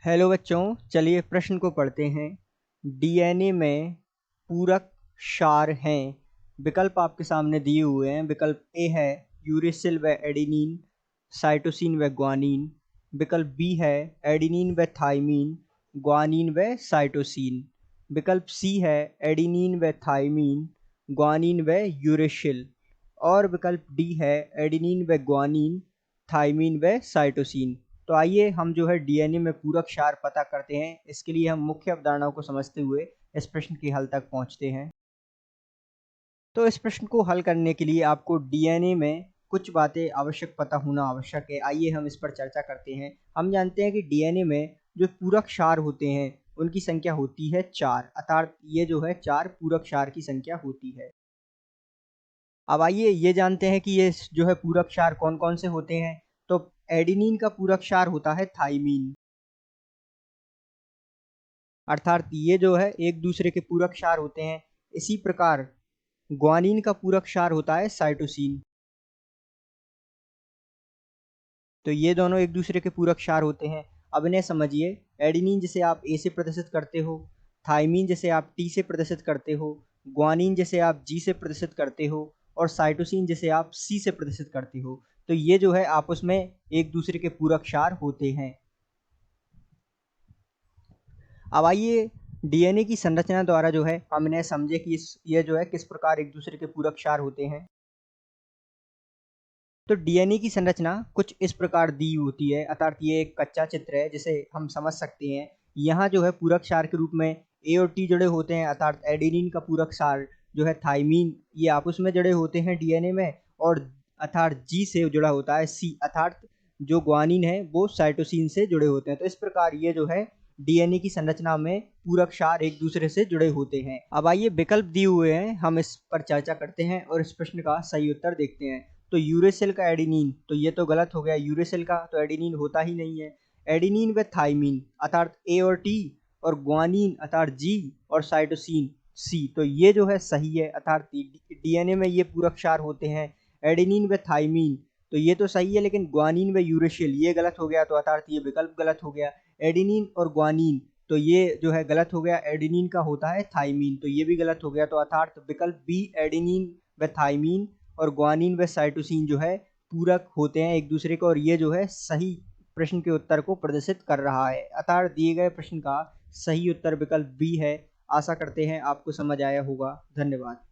Hello बच्चों, चलिए प्रश्न को पढ़ते हैं। डीएनए में पूरक क्षार हैं। विकल्प आपके सामने दिए हुए हैं। विकल्प ए है यूरेसिल व एडेनिन, साइटोसिन व ग्वानिन। विकल्प बी है एडेनिन व थाइमिन, ग्वानिन व साइटोसिन। विकल्प सी है एडेनिन व थाइमिन, ग्वानिन व यूरेसिल। और विकल्प डी है एडेनिन व ग्वानिन, थाइमिन व साइटोसिन। तो आइए हम जो है डीएनए में पूरक क्षार पता करते हैं। इसके लिए हम मुख्य अवधारणाओं को समझते हुए इस प्रश्न के हल तक पहुंचते हैं। तो इस प्रश्न को हल करने के लिए आपको डीएनए में कुछ बातें आवश्यक पता होना आवश्यक है। आइए हम इस पर चर्चा करते हैं। हम जानते हैं कि डीएनए में जो पूरक क्षार होते हैं उनकी संख्या होती है 4, अर्थात ये जो है 4 पूरक क्षार की संख्या होती है। अब आइए ये जानते हैं कि ये जो है पूरक क्षार कौन कौन से होते हैं। तो एडेनिन का पूरक क्षार होता है थाइमीन, अर्थात ये जो है एक दूसरे के पूरक क्षार होते हैं। इसी प्रकार ग्वानिन का पूरक क्षार होता है साइटोसिन। तो ये दोनों एक दूसरे के पूरक क्षार होते हैं। अब इन्हें समझिए। एडेनिन जिसे आप ए से प्रदर्शित करते हो, थाइमीन जिसे आप टी से प्रदर्शित करते हो, ग्वानिन जिसे आप जी से प्रदर्शित करते हो, और साइटोसिन जिसे आप सी से प्रदर्शित करते हो। तो ये जो है आपस में एक दूसरे के पूरक क्षार होते हैं। अब आइए डीएनए की संरचना द्वारा जो है हम इन्हें समझे कि ये जो है किस प्रकार एक दूसरे के पूरक क्षार होते हैं। तो डीएनए की संरचना कुछ इस प्रकार दी होती है, अर्थात ये एक कच्चा चित्र है जिसे हम समझ सकते हैं। यहाँ जो है पूरक क्षार के रूप में ए और टी जुड़े होते हैं, अर्थात एडेनिन का पूरक क्षार जो है थाइमीन, ये आपस में जुड़े होते हैं डीएनए में। और अर्थात जी से जुड़ा होता है सी, अर्थात जो ग्वानिन है वो साइटोसिन से जुड़े होते हैं। तो इस प्रकार ये जो है डीएनए की संरचना में पूरक क्षार एक दूसरे से जुड़े होते हैं। अब आइए विकल्प दिए हुए हैं, हम इस पर चर्चा करते हैं और इस प्रश्न का सही उत्तर देखते हैं। तो यूरेसिल का एडेनिन, तो ये तो गलत हो गया। यूरेसिल का तो एडेनिन होता ही नहीं है। एडेनिन व थाइमिन अर्थात ए और टी, और ग्वानिन अर्थात जी, और साइटोसिन सी, तो ये जो है सही है, अर्थात डीएनए में ये पूरक क्षार होते हैं। एडेनिन व थाइमिन तो ये तो सही है, लेकिन ग्वानिन व यूरेसिल ये गलत हो गया, तो अर्थात ये विकल्प गलत हो गया। एडेनिन और ग्वानिन तो ये जो है गलत हो गया। एडेनिन का होता है थाइमिन, तो ये भी गलत हो गया। तो अर्थात विकल्प बी एडेनिन व थाइमिन और ग्वानिन व साइटोसिन जो है पूरक होते हैं एक दूसरे को, और ये जो है सही प्रश्न के उत्तर को प्रदर्शित कर रहा है। अतः दिए गए प्रश्न का सही उत्तर विकल्प बी है। आशा करते हैं आपको समझ आया होगा। धन्यवाद।